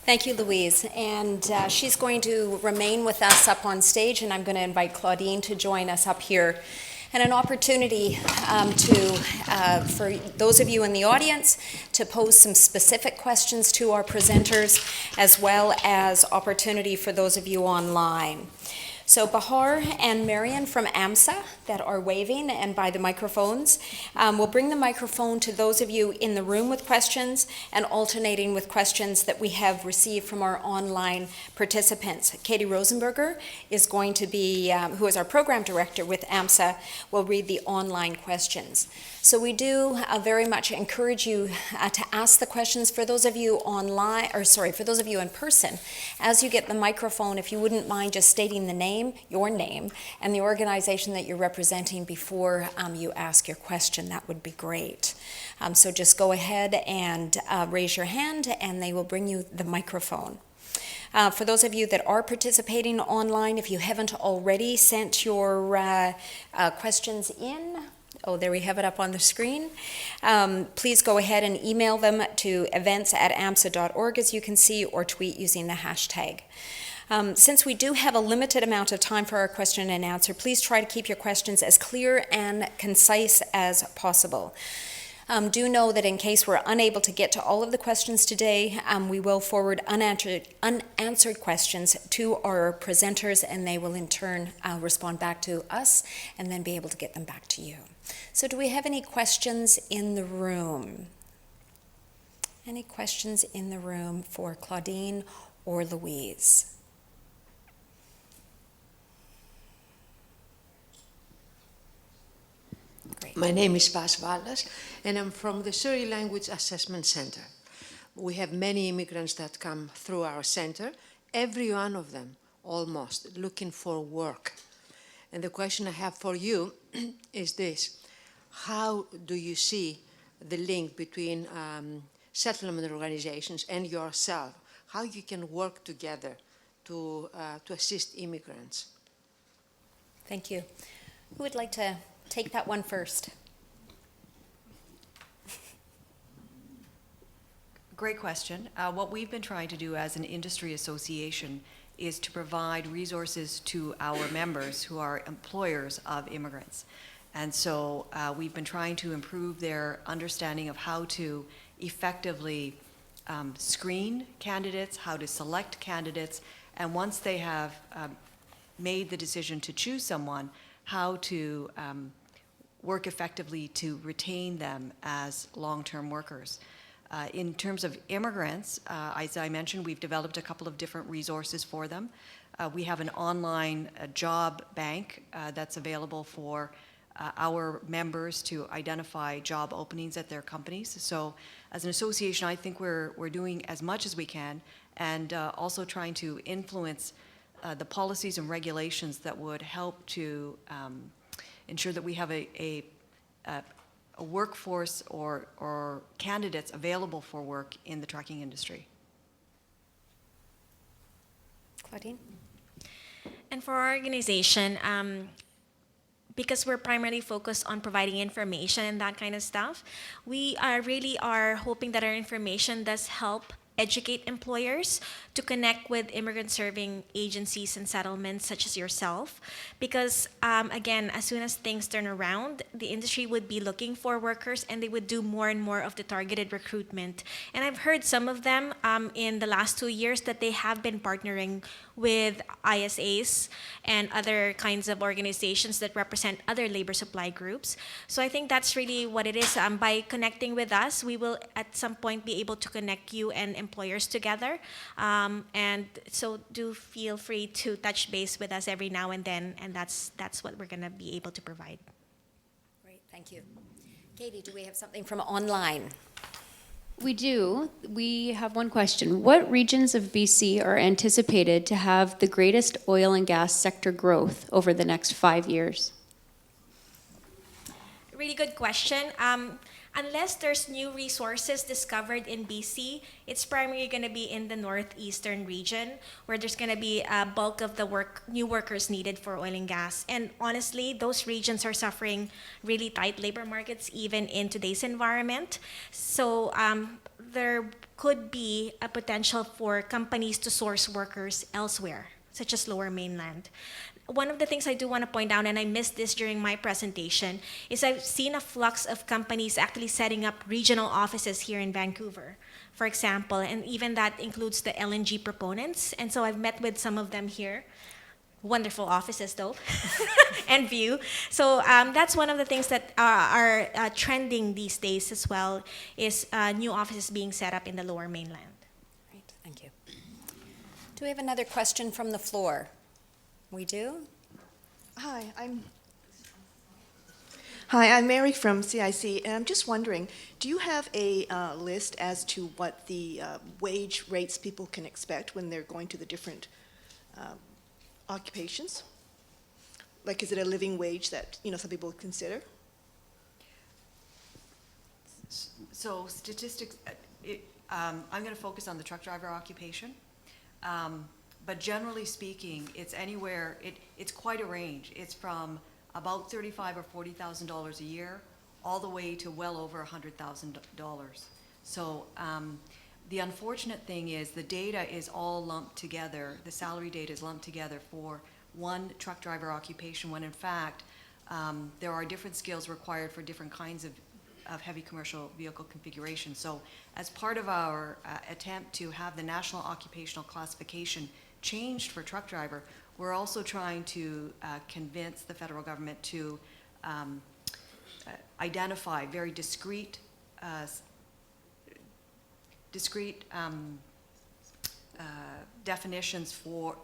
Thank you, Louise. And she's going to remain with us up on stage, and I'm going to invite Claudine to join us up here. And an opportunity for those of you in the audience to pose some specific questions to our presenters, as well as opportunity for those of you online. So Bahar and Marion from AMSA that are waving and by the microphones will bring the microphone to those of you in the room with questions and alternating with questions that we have received from our online participants. Katie Rosenberger is going to be, who is our program director with AMSA, will read the online questions. So we do very much encourage you to ask the questions for those of you online, or sorry, for those of you in person. As you get the microphone, if you wouldn't mind just stating the name, your name, and the organization that you're representing before you ask your question, that would be great. So just go ahead and raise your hand and they will bring you the microphone. For those of you that are participating online, if you haven't already sent your questions in, oh, there we have it up on the screen. Please go ahead and email them to events@amsa.org, as you can see, or tweet using the hashtag. Since we do have a limited amount of time for our question and answer, please try to keep your questions as clear and concise as possible. Do know that in case we're unable to get to all of the questions today, we will forward unanswered questions to our presenters, and they will in turn respond back to us and then be able to get them back to you. So do we have any questions in the room? Any questions in the room for Claudine or Louise? Great. My name is Bas Wallace, and I'm from the Surrey Language Assessment Center. We have many immigrants that come through our center, every one of them almost looking for work. And the question I have for you is this: how do you see the link between settlement organizations and yourself? How you can work together to assist immigrants? Thank you. Who would like to take that one first? Great question. What we've been trying to do as an industry association is to provide resources to our members who are employers of immigrants. And so we've been trying to improve their understanding of how to effectively screen candidates, how to select candidates, and once they have made the decision to choose someone, how to work effectively to retain them as long-term workers. In terms of immigrants, as I mentioned, we've developed a couple of different resources for them. We have an online job bank that's available for our members to identify job openings at their companies. So as an association, I think we're doing as much as we can, and also trying to influence the policies and regulations that would help to ensure that we have a workforce or candidates available for work in the trucking industry. Claudine? And for our organization, because we're primarily focused on providing information and that kind of stuff, we really are hoping that our information does help educate employers to connect with immigrant serving agencies and settlements such as yourself. Because again, as soon as things turn around, the industry would be looking for workers and they would do more and more of the targeted recruitment. And I've heard some of them in the last 2 years that they have been partnering with ISAs and other kinds of organizations that represent other labor supply groups. So I think that's really what it is. By connecting with us, we will at some point be able to connect you and employers together. And so do feel free to touch base with us every now and then, and that's what we're gonna be able to provide. Great, thank you. Katie, do we have something from online? We do. We have one question. What regions of BC are anticipated to have the greatest oil and gas sector growth over the next 5 years? Really good question. Unless there's new resources discovered in BC, it's primarily going to be in the northeastern region where there's going to be a bulk of the new workers needed for oil and gas. And honestly, those regions are suffering really tight labor markets even in today's environment. So they're could be a potential for companies to source workers elsewhere, such as Lower Mainland. One of the things I do want to point out, and I missed this during my presentation, is I've seen a flux of companies actually setting up regional offices here in Vancouver, for example, and even that includes the LNG proponents. And so I've met with some of them here. Wonderful offices, though, and view. So that's one of the things that are trending these days as well, is new offices being set up in the Lower Mainland. Great, thank you. Do we have another question from the floor? We do? Hi, I'm Mary from CIC, and I'm just wondering, do you have a list as to what the wage rates people can expect when they're going to the different occupations? Like, is it a living wage that, some people would consider? So statistics, I'm going to focus on the truck driver occupation. But generally speaking, it's anywhere, it's quite a range. It's from about $35,000 or $40,000 a year, all the way to well over $100,000. So the unfortunate thing is the data is all lumped together, the salary data is lumped together for one truck driver occupation, when in fact, there are different skills required for different kinds of heavy commercial vehicle configuration. So as part of our attempt to have the national occupational classification changed for truck driver, we're also trying to convince the federal government to identify very discrete definitions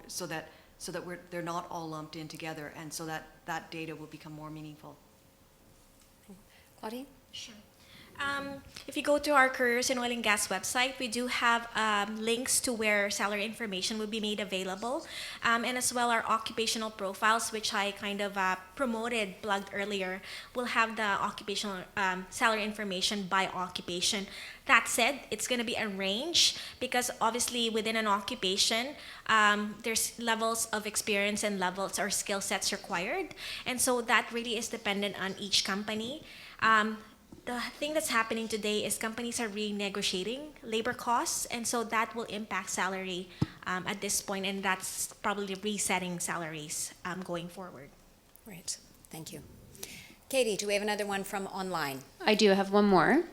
so that they're not all lumped in together, and so that data will become more meaningful. Claudine? Sure. If you go to our Careers in Oil and Gas website, we do have links to where salary information will be made available, and as well our occupational profiles, which I kind of plugged earlier, will have the occupational salary information by occupation. That said, it's going to be a range because obviously within an occupation, there's levels of experience and levels or skill sets required, and so that really is dependent on each company. The thing that's happening today is companies are renegotiating labor costs, and so that will impact salary at this point, and that's probably resetting salaries going forward. Great, thank you. Katie, do we have another one from online? I do have one more.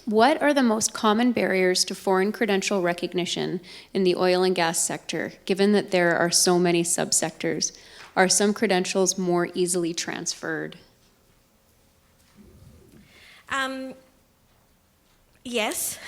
What are the most common barriers to foreign credential recognition in the oil and gas sector, given that there are so many subsectors? Are some credentials more easily transferred? Yes.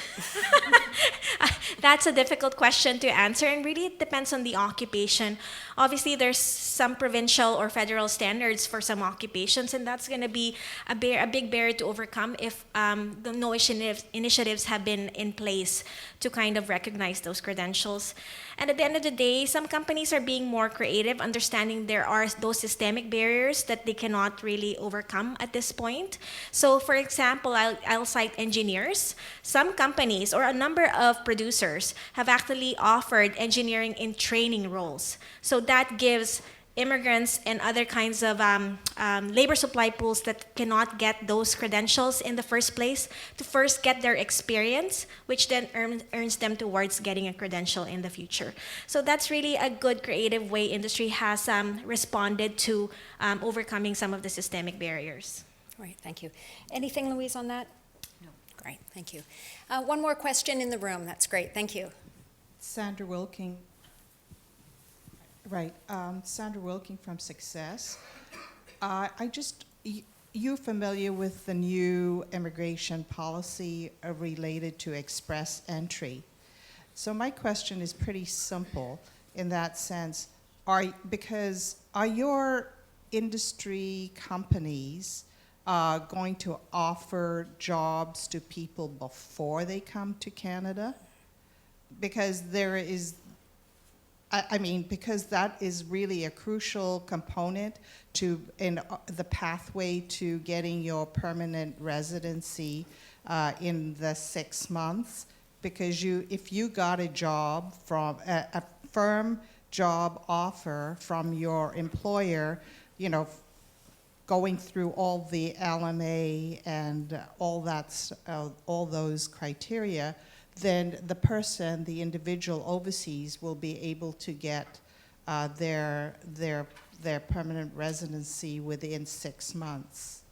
That's a difficult question to answer, and really it depends on the occupation. Obviously, there's some provincial or federal standards for some occupations, and that's going to be a big barrier to overcome if no initiatives have been in place to kind of recognize those credentials. And at the end of the day, some companies are being more creative, understanding there are those systemic barriers that they cannot really overcome at this point. So, for example, I'll cite engineers. Some companies or a number of producers have actually offered engineering in training roles. So that gives immigrants and other kinds of labor supply pools that cannot get those credentials in the first place to first get their experience, which then earns them towards getting a credential in the future. So that's really a good creative way industry has responded to overcoming some of the systemic barriers. Great, thank you. Anything, Louise, on that? No. Great, thank you. One more question in the room. That's great, thank you. Sandra Wilking. Right, Sandra Wilking from Success. You're familiar with the new immigration policy related to express entry. So my question is pretty simple in that sense. Are your industry companies going to offer jobs to people before they come to Canada? Because because that is really a crucial component in the pathway to getting your permanent residency in the 6 months. Because if you got a job from a firm job offer from your employer, going through all the LMA and all those criteria, then the person, the individual overseas, will be able to get their permanent residency within 6 months.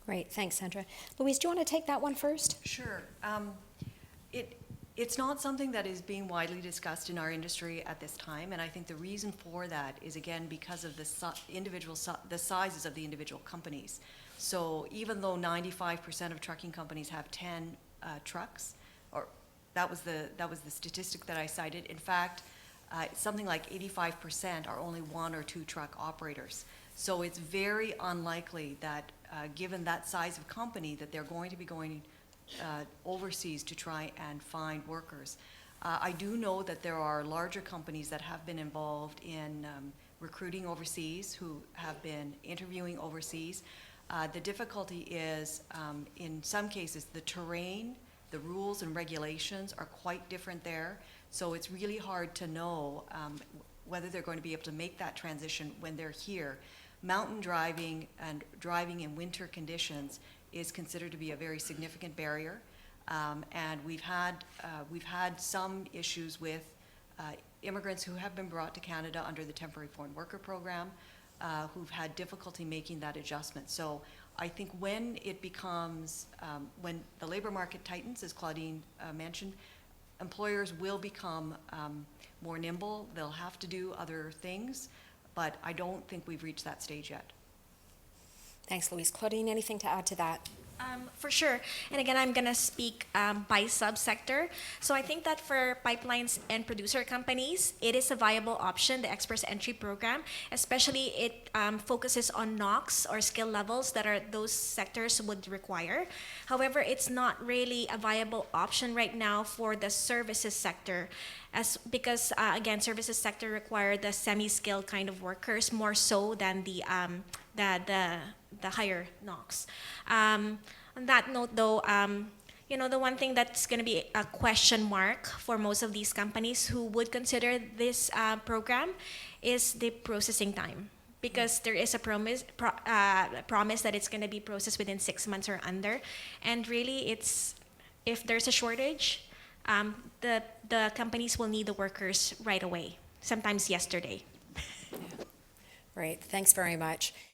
Great, thanks, Sandra. Louise, do you want to take that one first? Sure. It's not something that is being widely discussed in our industry at this time, and I think the reason for that is, again, because of the sizes of the individual companies. So even though 95% of trucking companies have 10 trucks, or that was the statistic that I cited. In fact, something like 85% are only 1 or 2 truck operators. So it's very unlikely that, given that size of company, that they're going to be going overseas to try and find workers. I do know that there are larger companies that have been involved in recruiting overseas, who have been interviewing overseas. The difficulty is, in some cases, the terrain, the rules and regulations are quite different there. So it's really hard to know whether they're going to be able to make that transition when they're here. Mountain driving and driving in winter conditions is considered to be a very significant barrier, and we've had some issues with immigrants who have been brought to Canada under the Temporary Foreign Worker Program, who've had difficulty making that adjustment. So I think when it becomes, when the labor market tightens, as Claudine mentioned, employers will become more nimble. They'll have to do other things, but I don't think we've reached that stage yet. Thanks, Louise. Claudine, anything to add to that? For sure. And again, I'm going to speak by subsector. So I think that for pipelines and producer companies, it is a viable option, the Express Entry Program. Especially it focuses on NOx or skill levels that are those sectors would require. However, it's not really a viable option right now for the services sector, because again, services sector require the semi-skilled kind of workers more so than the higher NOx. On that note, though, the one thing that's going to be a question mark for most of these companies who would consider this program is the processing time, because there is a promise that it's going to be processed within 6 months or under, and really, if there's a shortage, the companies will need the workers right away, sometimes yesterday. Great, thanks very much.